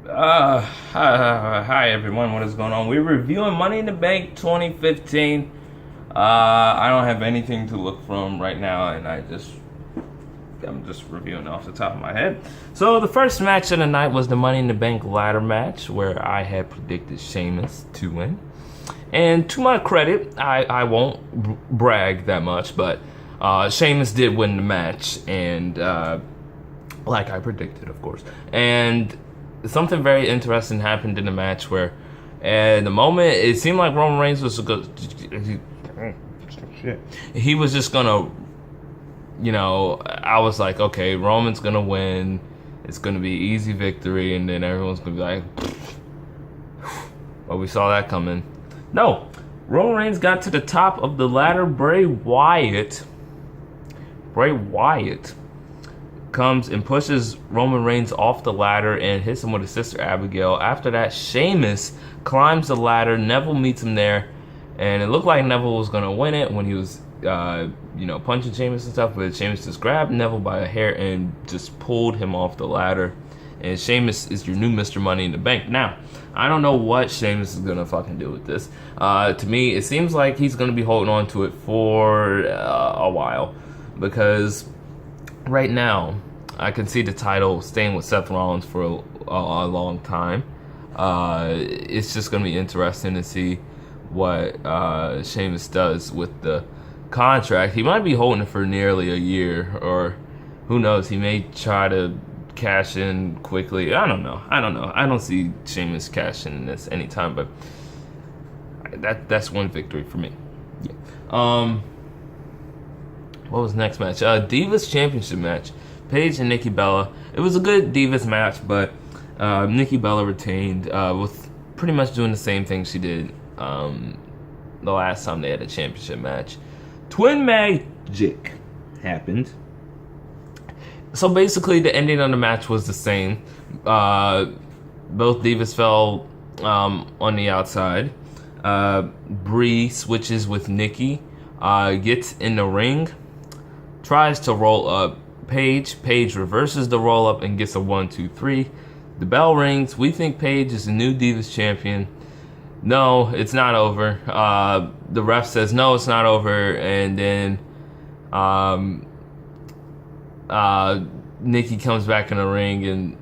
Hi everyone, what is going on? We're reviewing Money in the Bank 2015. I don't have anything to look from right now, and I'm just reviewing off the top of my head. So the first match of the night was the Money in the Bank ladder match, where I had predicted Sheamus to win. And to my credit, I won't brag that much, but Sheamus did win the match, and like I predicted, of course. And something very interesting happened in the match where, at the moment, it seemed like Roman Reigns was he was just gonna, I was like, okay, Roman's gonna win. It's gonna be easy victory, and then everyone's gonna be like, well, we saw that coming. No, Roman Reigns got to the top of the ladder. Bray Wyatt comes and pushes Roman Reigns off the ladder and hits him with his sister Abigail. After that, Sheamus climbs the ladder. Neville meets him there, and it looked like Neville was gonna win it when he was, punching Sheamus and stuff. But Sheamus just grabbed Neville by the hair and just pulled him off the ladder. And Sheamus is your new Mr. Money in the Bank. Now, I don't know what Sheamus is gonna fucking do with this. To me, it seems like he's gonna be holding on to it for a while, because right now, I can see the title staying with Seth Rollins for a long time. It's just going to be interesting to see what Sheamus does with the contract. He might be holding it for nearly a year, or who knows, he may try to cash in quickly. I don't know. I don't see Sheamus cashing in this anytime, but that's one victory for me. Yeah. What was the next match? Divas Championship match. Paige and Nikki Bella. It was a good Divas match, but Nikki Bella retained with pretty much doing the same thing she did the last time they had a championship match. Twin Magic happened. So basically, the ending of the match was the same. Both Divas fell on the outside. Brie switches with Nikki, gets in the ring, tries to roll up Paige. Paige reverses the roll up and gets a 1-2-3. The bell rings. We think Paige is the new Divas champion. No, it's not over. The ref says no, it's not over, and then Nikki comes back in the ring and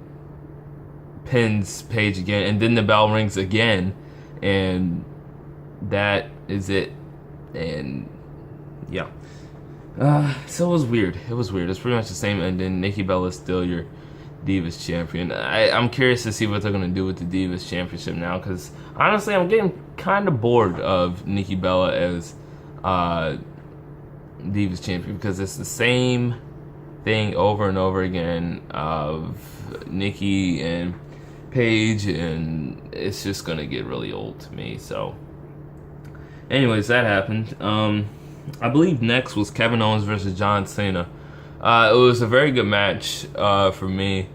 pins Paige again, and then the bell rings again, and that is it. And yeah. So it was weird. It's pretty much the same ending. Nikki Bella is still your Divas champion. I'm curious to see what they're going to do with the Divas championship now, because honestly, I'm getting kind of bored of Nikki Bella as Divas champion, because it's the same thing over and over again of Nikki and Paige, and it's just going to get really old to me. So anyways, that happened. I believe next was Kevin Owens versus John Cena. It was a very good match for me.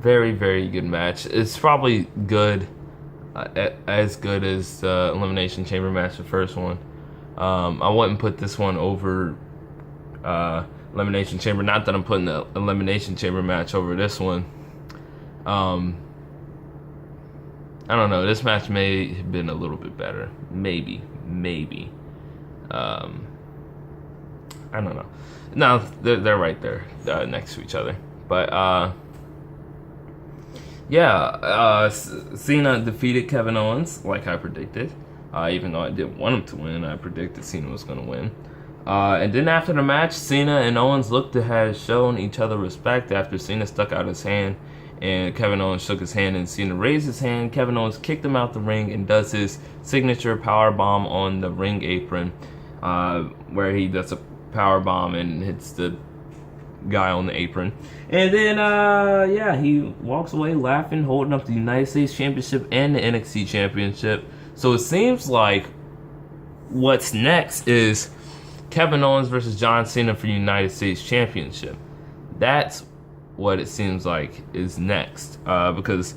Very, very good match. It's probably good, as good as the Elimination Chamber match, the first one. I wouldn't put this one over Elimination Chamber. Not that I'm putting the Elimination Chamber match over this one. I don't know. This match may have been a little bit better. Maybe. I don't know. No, they're right there next to each other. But Cena defeated Kevin Owens like I predicted. Even though I didn't want him to win, I predicted Cena was going to win. And then after the match, Cena and Owens looked to have shown each other respect after Cena stuck out his hand and Kevin Owens shook his hand, and Cena raised his hand. Kevin Owens kicked him out the ring and does his signature power bomb on the ring apron, where he does a power bomb and hits the guy on the apron. And then he walks away laughing, holding up the United States Championship and the NXT Championship. So it seems like what's next is Kevin Owens versus John Cena for the United States Championship. That's what it seems like is next, because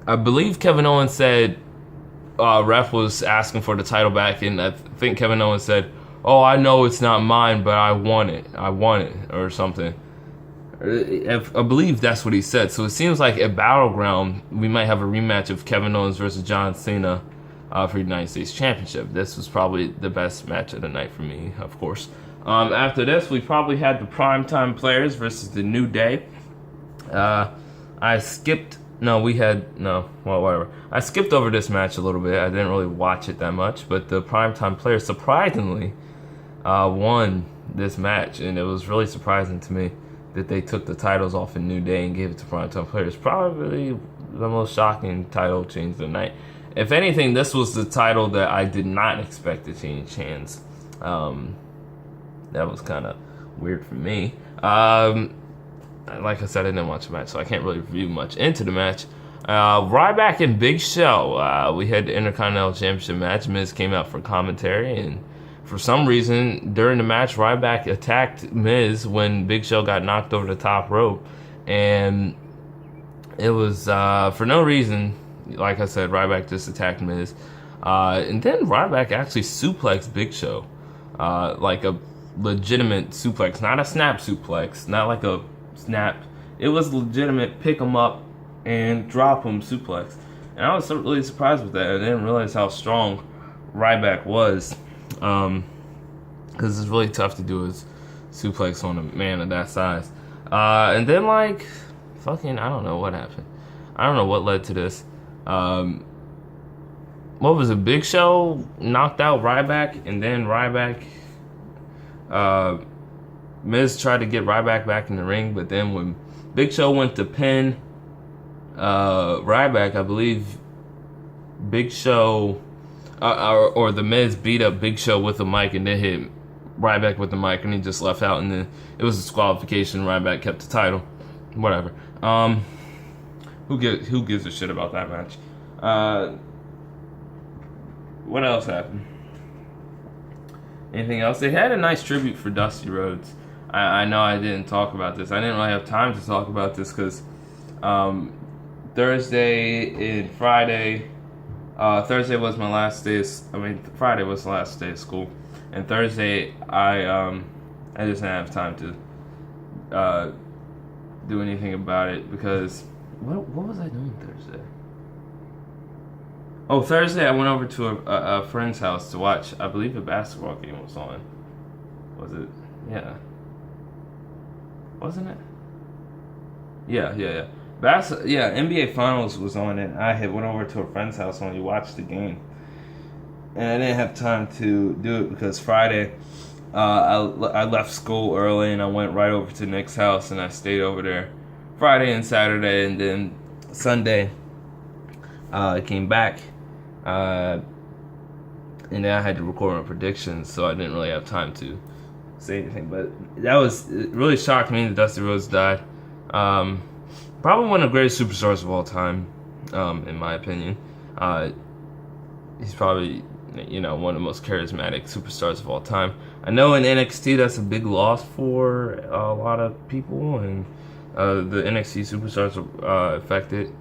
I believe Kevin Owens said ref was asking for the title back, and I think Kevin Owens said, "Oh, I know it's not mine, but I want it," or something. I believe that's what he said. So it seems like at Battleground, we might have a rematch of Kevin Owens versus John Cena for the United States Championship. This was probably the best match of the night for me, of course. After this, we probably had the Primetime Players versus the New Day. I skipped over this match a little bit. I didn't really watch it that much, but the Primetime Players surprisingly won this match, and it was really surprising to me that they took the titles off in New Day and gave it to Primetime Players. Probably the most shocking title change of the night. If anything, this was the title that I did not expect to change hands. That was kind of weird for me. Like I said, I didn't watch the match, so I can't really review much into the match. Ryback and Big Show. We had the Intercontinental Championship match. Miz came out for commentary, and for some reason, during the match, Ryback attacked Miz when Big Show got knocked over the top rope. And it was for no reason. Like I said, Ryback just attacked Miz. And then Ryback actually suplexed Big Show. Like a legitimate suplex. Not a snap suplex. Not like a snap. It was legitimate pick him up and drop him suplex. And I was really surprised with that. I didn't realize how strong Ryback was. Because it's really tough to do a suplex on a man of that size. And then I don't know what happened. I don't know what led to this. What was it? Big Show knocked out Ryback, and then Ryback, Miz tried to get Ryback back in the ring, but then when Big Show went to pin Ryback, I believe Big Show or the Miz beat up Big Show with the mic and then hit Ryback with the mic, and he just left out, and then it was a disqualification. Ryback kept the title. Whatever. Who gives a shit about that match? What else happened? Anything else? They had a nice tribute for Dusty Rhodes. I know I didn't talk about this. I didn't really have time to talk about this because Thursday and Friday. Thursday was my last day. Friday was the last day of school, and Thursday I just didn't have time to do anything about it because what was I doing Thursday? Oh, Thursday I went over to a friend's house to watch. I believe a basketball game was on. Was it? Yeah. Wasn't it? Yeah. NBA Finals was on, and I had went over to a friend's house and we watched the game. And I didn't have time to do it because Friday, I left school early and I went right over to Nick's house and I stayed over there Friday and Saturday, and then Sunday I came back. And then I had to record my predictions, so I didn't really have time to say anything. But it really shocked me that Dusty Rhodes died. Probably one of the greatest superstars of all time, in my opinion. He's probably, one of the most charismatic superstars of all time. I know in NXT that's a big loss for a lot of people, and the NXT superstars are affected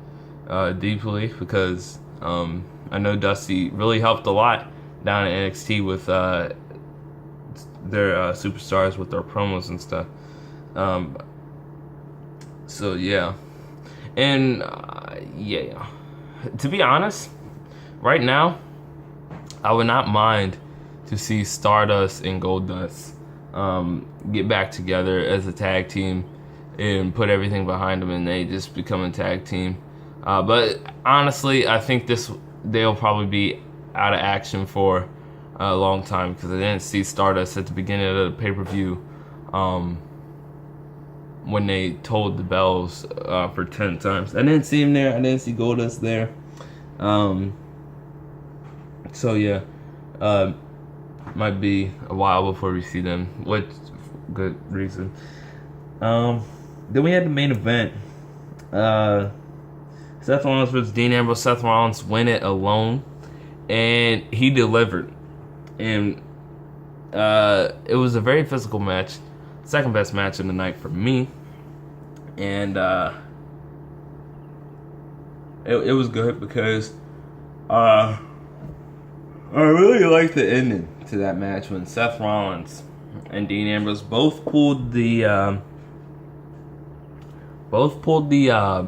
deeply because I know Dusty really helped a lot down at NXT with their superstars with their promos and stuff. So yeah, and to be honest, right now I would not mind to see Stardust and Goldust get back together as a tag team and put everything behind them, and they just become a tag team. But honestly, I think they'll probably be out of action for a long time because I didn't see Stardust at the beginning of the pay-per-view when they tolled the bells for 10 times. I didn't see him there. I didn't see Goldust there. So yeah, might be a while before we see them, with good reason. Then we had the main event. Seth Rollins versus Dean Ambrose. Seth Rollins win it alone, and he delivered. And it was a very physical match, second best match of the night for me. And it was good because I really liked the ending to that match when Seth Rollins and Dean Ambrose both pulled the Both pulled the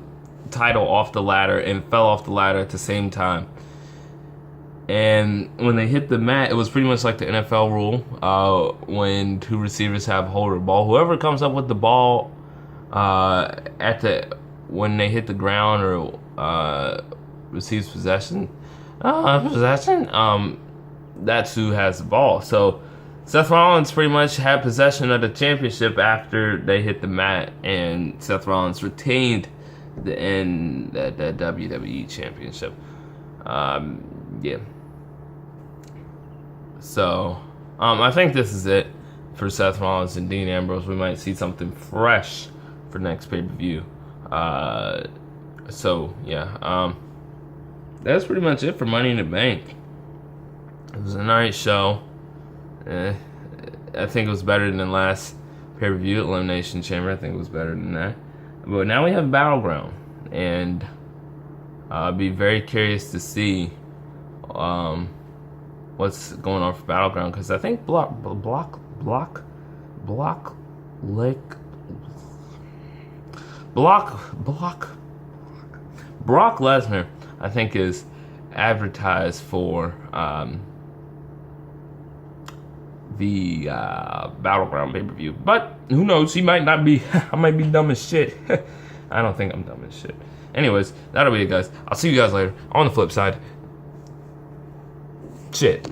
title off the ladder and fell off the ladder at the same time. And when they hit the mat, it was pretty much like the NFL rule. When two receivers have hold of the ball, whoever comes up with the ball when they hit the ground or receives possession, that's who has the ball. So Seth Rollins pretty much had possession of the championship after they hit the mat, and Seth Rollins retained the WWE championship. Yeah. So, I think this is it for Seth Rollins and Dean Ambrose. We might see something fresh for next pay-per-view. So, yeah. That's pretty much it for Money in the Bank. It was a nice show. I think it was better than the last pay-per-view, Elimination Chamber. I think it was better than that. But now we have Battleground. And I'll be very curious to see what's going on for Battleground, because I think Brock Lesnar, I think, is advertised for the Battleground pay-per-view. But who knows? He might not be. I might be dumb as shit. I don't think I'm dumb as shit. Anyways, that'll be it, guys. I'll see you guys later on the flip side. Shit.